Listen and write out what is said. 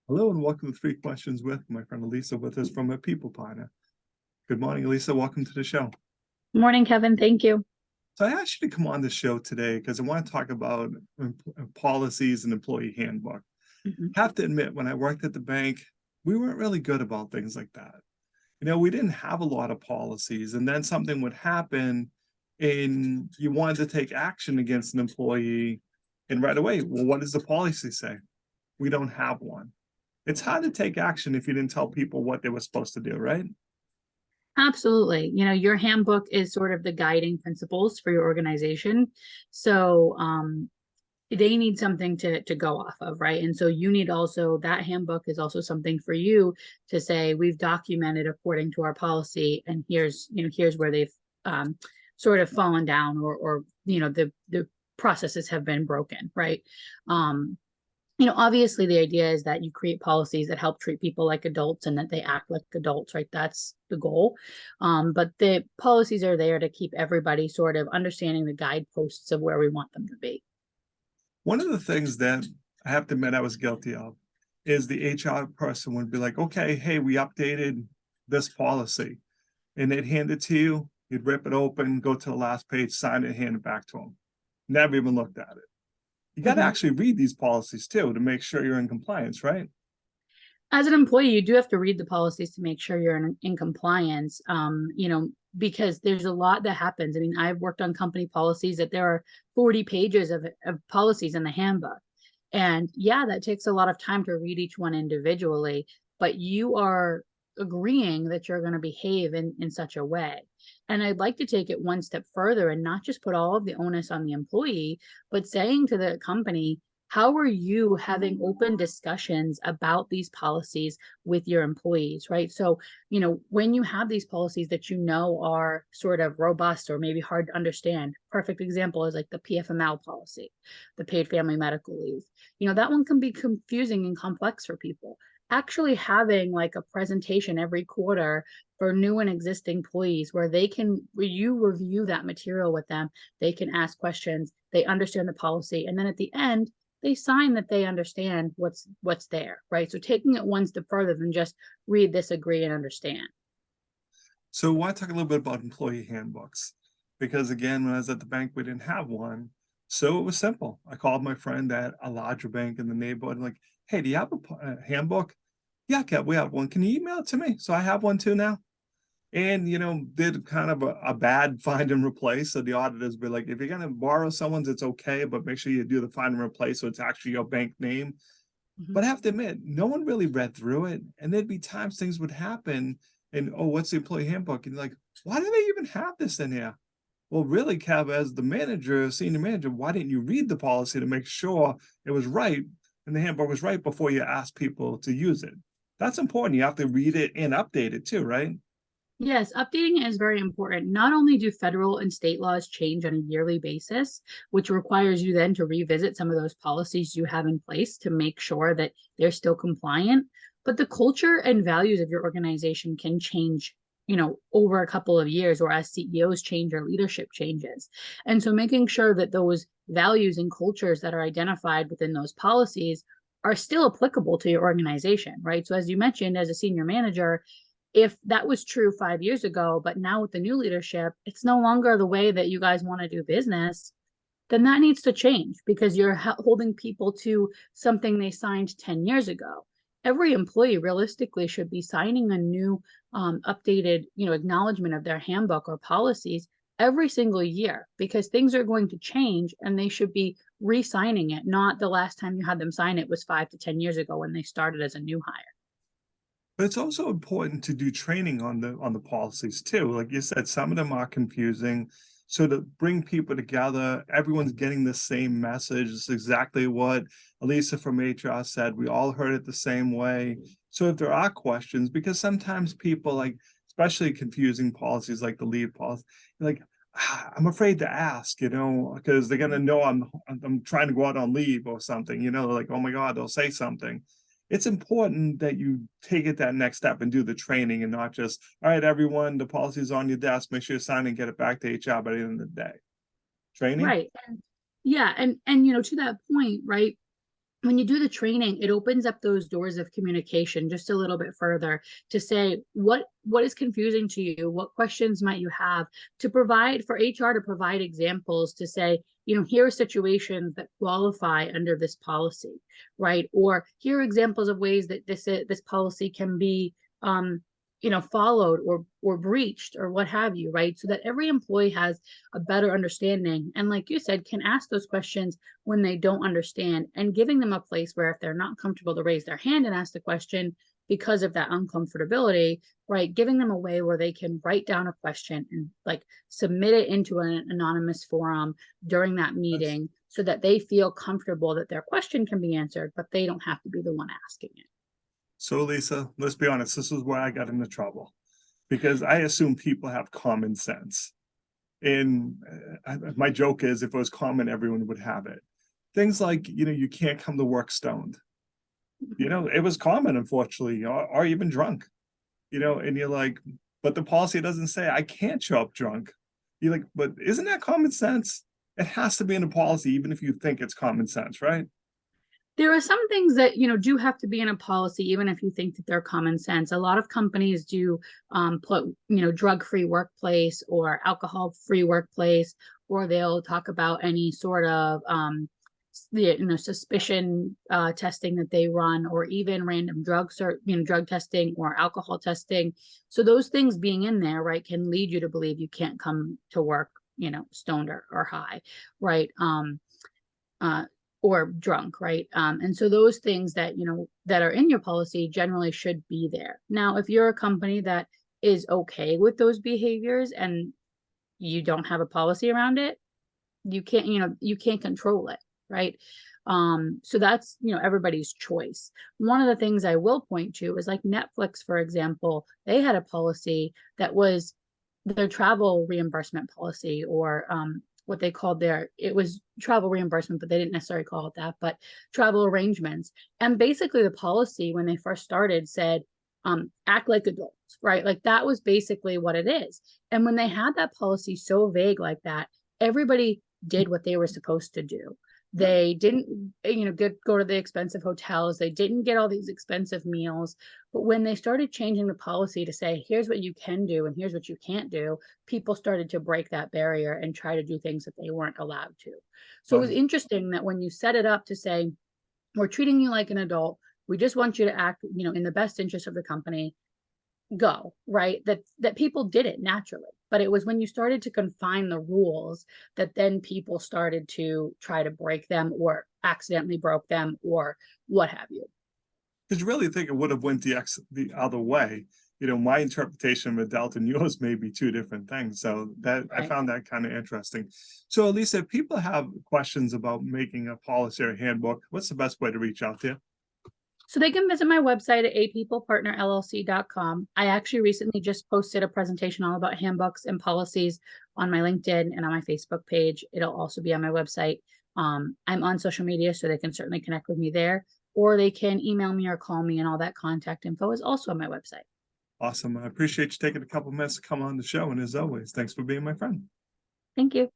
Hello and welcome to Three Questions with my friend Alysa with us from a People Partner. Good morning, Alysa. Welcome to the show. Morning, Kevin. Thank you. So I asked you to come on the show today because I want to talk about policies and employee handbook. Mhm. I have to admit, when I worked at the bank, we weren't really good about things like that. We didn't have a lot of policies, and then something would happen and you wanted to take action against an employee, and right away, well, what does the policy say? We don't have one. It's hard to take action if you didn't tell people what they were supposed to do, right? Absolutely. Your handbook is sort of the guiding principles for your organization. So they need something to go off of, right? And so you need also that handbook is also something for you to say, we've documented according to our policy, and here's where they've sort of fallen down or the processes have been broken, right? Um, obviously the idea is that you create policies that help treat people like adults and that they act like adults, right? That's the goal. But the policies are there to keep everybody sort of understanding the guideposts of where we want them to be. One of the things that I have to admit I was guilty of is the HR person would be like, okay, hey, we updated this policy. And they'd hand it to you, you'd rip it open, go to the last page, sign it, hand it back to them. Never even looked at it. You got to Mhm. actually read these policies too to make sure you're in compliance, right? As an employee, you do have to read the policies to make sure you're in compliance. Because there's a lot that happens. I mean, I've worked on company policies that there are 40 pages of policies in the handbook. And yeah, that takes a lot of time to read each one individually, but you are agreeing that you're going to behave in such a way. And I'd like to take it one step further and not just put all of the onus on the employee, but saying to the company, how are you having open discussions about these policies with your employees, right? So, when you have these policies that are sort of robust or maybe hard to understand, perfect example is like the PFML policy, the paid family medical leave. That one can be confusing and complex for people. Actually having like a presentation every quarter for new and existing employees where you review that material with them, they can ask questions, they understand the policy, and then at the end, they sign that they understand what's there, right? So taking it one step further than just read this, agree, and understand. So I want to talk a little bit about employee handbooks. Because again, when I was at the bank, we didn't have one. So it was simple. I called my friend at a larger bank in the neighborhood and like, hey, do you have a handbook? Yeah, Kev, we have one. Can you email it to me? So I have one too now. And did kind of a bad find and replace. So the auditors be like, if you're gonna borrow someone's, it's okay, but make sure you do the find and replace so it's actually your bank name. Mhm. But I have to admit, no one really read through it. And there'd be times things would happen and oh, what's the employee handbook? And like, why do they even have this in here? Well, really, Kev, as the manager, senior manager, why didn't you read the policy to make sure it was right and the handbook was right before you ask people to use it? That's important. You have to read it and update it too, right? Yes, updating is very important. Not only do federal and state laws change on a yearly basis, which requires you then to revisit some of those policies you have in place to make sure that they're still compliant, but the culture and values of your organization can change, over a couple of years or as CEOs change or leadership changes. And so making sure that those values and cultures that are identified within those policies are still applicable to your organization, right? So as you mentioned, as a senior manager, if that was true 5 years ago, but now with the new leadership, it's no longer the way that you guys want to do business, then that needs to change because you're holding people to something they signed 10 years ago. Every employee realistically should be signing a new updated, acknowledgement of their handbook or policies every single year because things are going to change and they should be re-signing it, not the last time you had them sign it was 5 to 10 years ago when they started as a new hire. But it's also important to do training on the policies too. Like you said, some of them are confusing. So to bring people together, everyone's getting the same message. It's exactly what Alysa from HR said. We all heard it the same way. So if there are questions, because sometimes people like, especially confusing policies like the leave policy, like, I'm afraid to ask, because they're gonna know I'm trying to go out on leave or something, like, oh my God, they'll say something. It's important that you take it that next step and do the training and not just, all right, everyone, the policy's on your desk, make sure you sign and get it back to HR by the end of the day. Training? Right. Yeah, and to that point, right? when you do the training, it opens up those doors of communication just a little bit further to say what is confusing to you, what questions might you have, to provide for HR to provide examples to say, here are situations that qualify under this policy, right? Or here are examples of ways that this policy can be followed or breached or what have you, right? So that every employee has a better understanding, and like you said, can ask those questions when they don't understand, and giving them a place where if they're not comfortable to raise their hand and ask the question because of that uncomfortability, right? Giving them a way where they can write down a question and like submit it into an anonymous forum during that meeting so that they feel comfortable that their question can be answered, but they don't have to be the one asking it. So Lisa, let's be honest, this is where I got into trouble because I assume people have common sense. And my joke is if it was common, everyone would have it. Things like, you can't come to work stoned. It was common, unfortunately, or even drunk, and you're like, but the policy doesn't say I can't show up drunk. You're like, but isn't that common sense? It has to be in a policy, even if you think it's common sense, right? There are some things that do have to be in a policy, even if you think that they're common sense. A lot of companies do put drug-free workplace or alcohol-free workplace, or they'll talk about any sort of suspicion testing that they run, or even random drug testing or alcohol testing. So those things being in there, right, can lead you to believe you can't come to work stoned or high, right? Or drunk, right? And so those things that, that are in your policy generally should be there. Now, if you're a company that is okay with those behaviors and you don't have a policy around it, you can't control it, right? So that's, everybody's choice. One of the things I will point to is like Netflix, for example, they had a policy that was their travel reimbursement policy, or what they called it was travel reimbursement, but they didn't necessarily call it that, but travel arrangements. And basically the policy when they first started said, act like adults, right? Like that was basically what it is. And when they had that policy so vague like that, everybody did what they were supposed to do. They didn't, go to the expensive hotels. They didn't get all these expensive meals. But when they started changing the policy to say, here's what you can do and here's what you can't do, people started to break that barrier and try to do things that they weren't allowed to. So it was interesting that when you set it up to say, we're treating you like an adult, we just want you to act, in the best interest of the company, go, right? That people did it naturally. But it was when you started to confine the rules that then people started to try to break them or accidentally broke them or what have you. Because you really think it would have went the other way. My interpretation of adult and yours may be two different things. So that I found that kind of interesting. So Alysa, if people have questions about making a policy or handbook, what's the best way to reach out to you? So they can visit my website at apeoplepartnerllc.com. I actually recently just posted a presentation all about handbooks and policies on my LinkedIn and on my Facebook page. It'll also be on my website. I'm on social media, so they can certainly connect with me there, or they can email me or call me, and all that contact info is also on my website. Awesome. I appreciate you taking a couple minutes to come on the show. And as always, thanks for being my friend. Thank you.